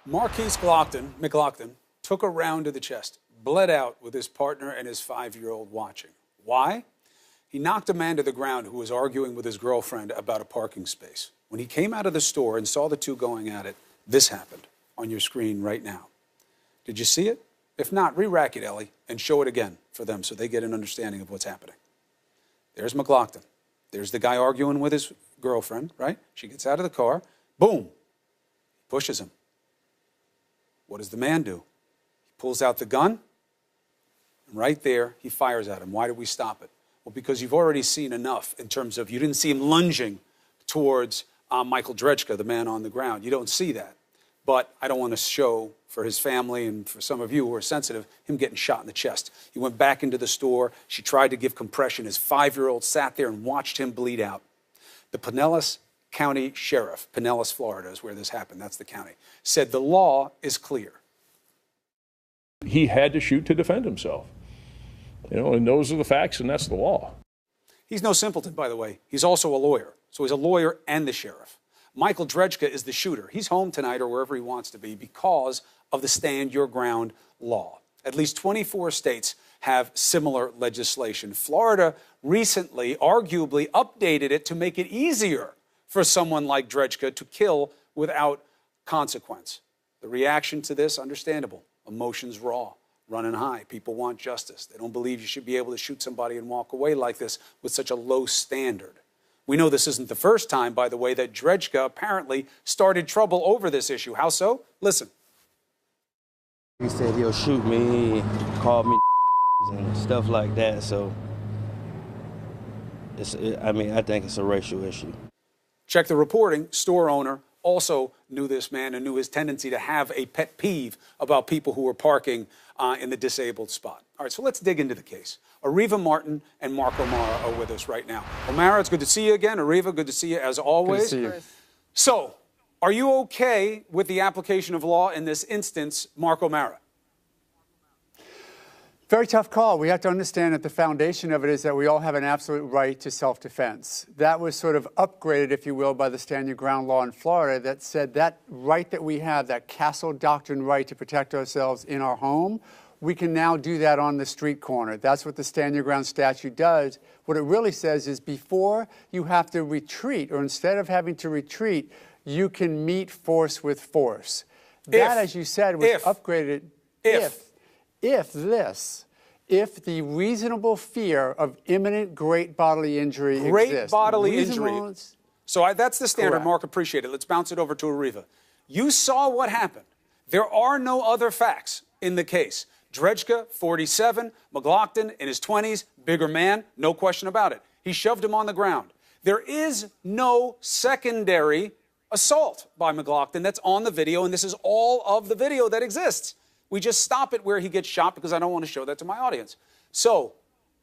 Marquise McLaughlin took a round to the chest, bled out with his partner and his 5-year-old watching. Why? He knocked a man to the ground who was arguing with his girlfriend about a parking space. When he came out of the store and saw the two going at it, this happened on your screen right now. Did you see it? If not, re-rack it, Ellie, and show it again for them so they get an understanding of what's happening. There's McLaughlin. There's the guy arguing with his girlfriend, right? She gets out of the car. Boom. He pushes him. What does the man do? He pulls out the gun, and right there, he fires at him. Why did we stop it? Well, because you've already seen enough in terms of you didn't see him lunging towards Michael Drejka, the man on the ground. You don't see that. But I don't want to show for his family and for some of you who are sensitive, him getting shot in the chest. He went back into the store. She tried to give compression. His 5-year-old sat there and watched him bleed out. The Pinellas County Sheriff, Pinellas, Florida is where this happened. That's the county. Said the law is clear. He had to shoot to defend himself. And those are the facts, and that's the law. He's no simpleton, by the way. He's also a lawyer. So he's a lawyer and the sheriff. Michael Drejka is the shooter. He's home tonight or wherever he wants to be because of the Stand Your Ground law. At least 24 states have similar legislation. Florida recently, arguably, updated it to make it easier for someone like Drejka to kill without consequence. The reaction to this, understandable. Emotions raw, running high. People want justice. They don't believe you should be able to shoot somebody and walk away like this with such a low standard. We know this isn't the first time, by the way, that Drejka apparently started trouble over this issue. How so? Listen. He said he'll shoot me, call me and stuff like that. So, I think it's a racial issue. Check the reporting. Store owner also knew this man and knew his tendency to have a pet peeve about people who were parking in the disabled spot. All right, so let's dig into the case. Areva Martin and Mark O'Mara are with us right now. O'Mara, it's good to see you again. Areva, good to see you as always. Good to see you. So, are you okay with the application of law in this instance, Mark O'Mara? Very tough call. We have to understand that the foundation of it is that we all have an absolute right to self-defense. That was sort of upgraded, if you will, by the Stand Your Ground law in Florida that said that right that we have, that Castle Doctrine right to protect ourselves in our home, we can now do that on the street corner. That's what the Stand Your Ground statute does. What it really says is before you have to retreat, or instead of having to retreat, you can meet force with force. That, as you said, was upgraded. If the reasonable fear of imminent great bodily injury exists. Great bodily injury. So that's the standard. Correct. Mark, appreciate it. Let's bounce it over to Areva. You saw what happened. There are no other facts in the case. Drejka, 47, McLaughlin in his 20s, bigger man, no question about it. He shoved him on the ground. There is no secondary assault by McLaughlin that's on the video, and this is all of the video that exists. We just stop it where he gets shot because I don't want to show that to my audience. So,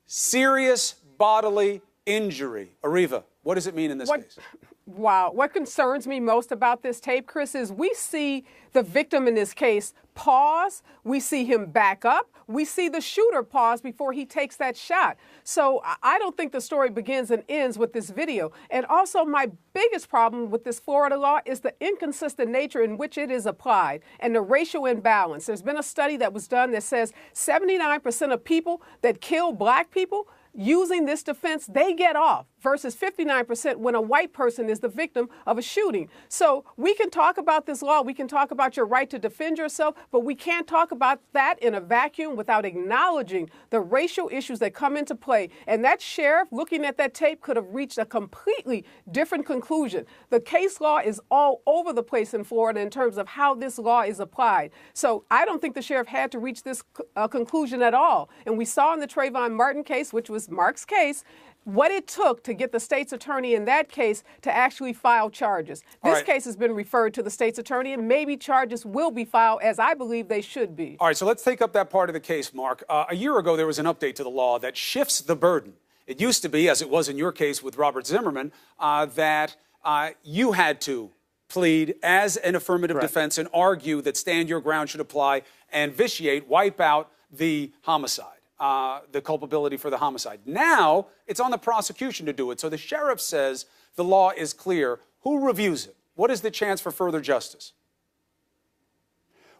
serious bodily injury. Areva, what does it mean in this case? Wow. What concerns me most about this tape, Chris, is we see the victim in this case pause. We see him back up. We see the shooter pause before he takes that shot. So I don't think the story begins and ends with this video. And also my biggest problem with this Florida law is the inconsistent nature in which it is applied and the racial imbalance. There's been a study that was done that says 79% of people that kill black people using this defense, they get off, versus 59% when a white person is the victim of a shooting. So we can talk about this law, we can talk about your right to defend yourself, but we can't talk about that in a vacuum without acknowledging the racial issues that come into play. And that sheriff, looking at that tape, could have reached a completely different conclusion. The case law is all over the place in Florida in terms of how this law is applied. So I don't think the sheriff had to reach this conclusion at all. And we saw in the Trayvon Martin case, which was Mark's case, what it took to get the state's attorney in that case to actually file charges. This case has been referred to the state's attorney, and maybe charges will be filed, as I believe they should be. All right, so let's take up that part of the case, Mark. A year ago, there was an update to the law that shifts the burden. It used to be, as it was in your case with Robert Zimmerman, that you had to plead as an affirmative defense and argue that Stand Your Ground should apply and vitiate, wipe out the homicide. The culpability for the homicide. Now, it's on the prosecution to do it. So the sheriff says the law is clear. Who reviews it? What is the chance for further justice?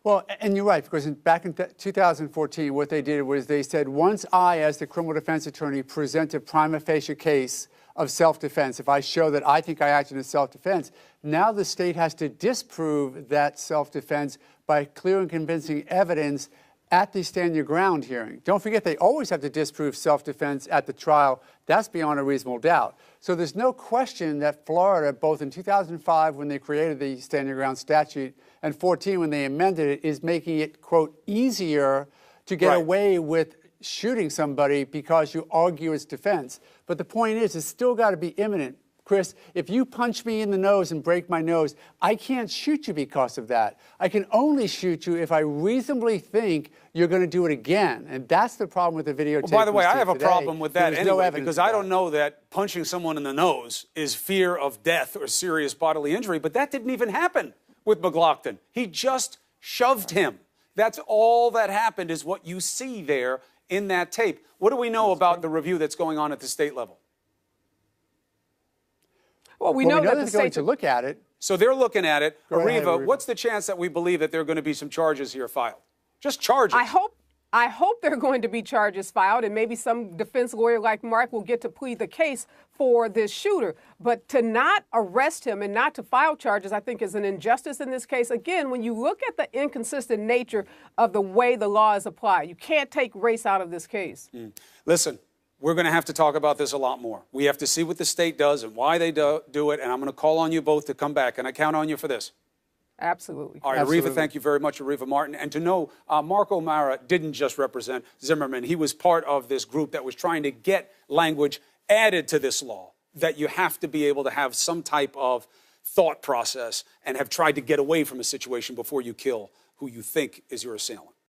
Well, and you're right, because back in 2014, what they did was they said, once I, as the criminal defense attorney, present a prima facie case of self-defense, if I show that I think I acted in self-defense, now the state has to disprove that self-defense by clear and convincing evidence at the stand your ground hearing. Don't forget, they always have to disprove self-defense at the trial. That's beyond a reasonable doubt. So there's no question that Florida, both in 2005 when they created the stand your ground statute and 14 when they amended it, is making it, quote, easier to get away with shooting somebody because you argue it's defense. But the point is, it's still got to be imminent. Chris, if you punch me in the nose and break my nose, I can't shoot you because of that. I can only shoot you if I reasonably think you're going to do it again. And that's the problem with the videotape. Well, by the way, I have a today. problem with that There's anyway, no evidence because of I that. don't know that punching someone in the nose is fear of death or serious bodily injury, but that didn't even happen with McGlockton. He just shoved him. That's all that happened, is what you see there in that tape. What do we know about the review that's going on at the state level? Well, we know that they're going to look at it. So they're looking at it. Go ahead, Areva, Areva. what's the chance that we believe that there are going to be some charges here filed? Just charges. I hope there are going to be charges filed, and maybe some defense lawyer like Mark will get to plead the case for this shooter. But to not arrest him and not to file charges, I think, is an injustice in this case. Again, when you look at the inconsistent nature of the way the law is applied, you can't take race out of this case. Listen, we're going to have to talk about this a lot more. We have to see what the state does and why they do it, and I'm going to call on you both to come back, and I count on you for this. Absolutely. All right, Areva, thank you very much, Areva Martin. And to know, Mark O'Mara didn't just represent Zimmerman. He was part of this group that was trying to get language added to this law, that you have to be able to have some type of thought process and have tried to get away from a situation before you kill who you think is your assailant.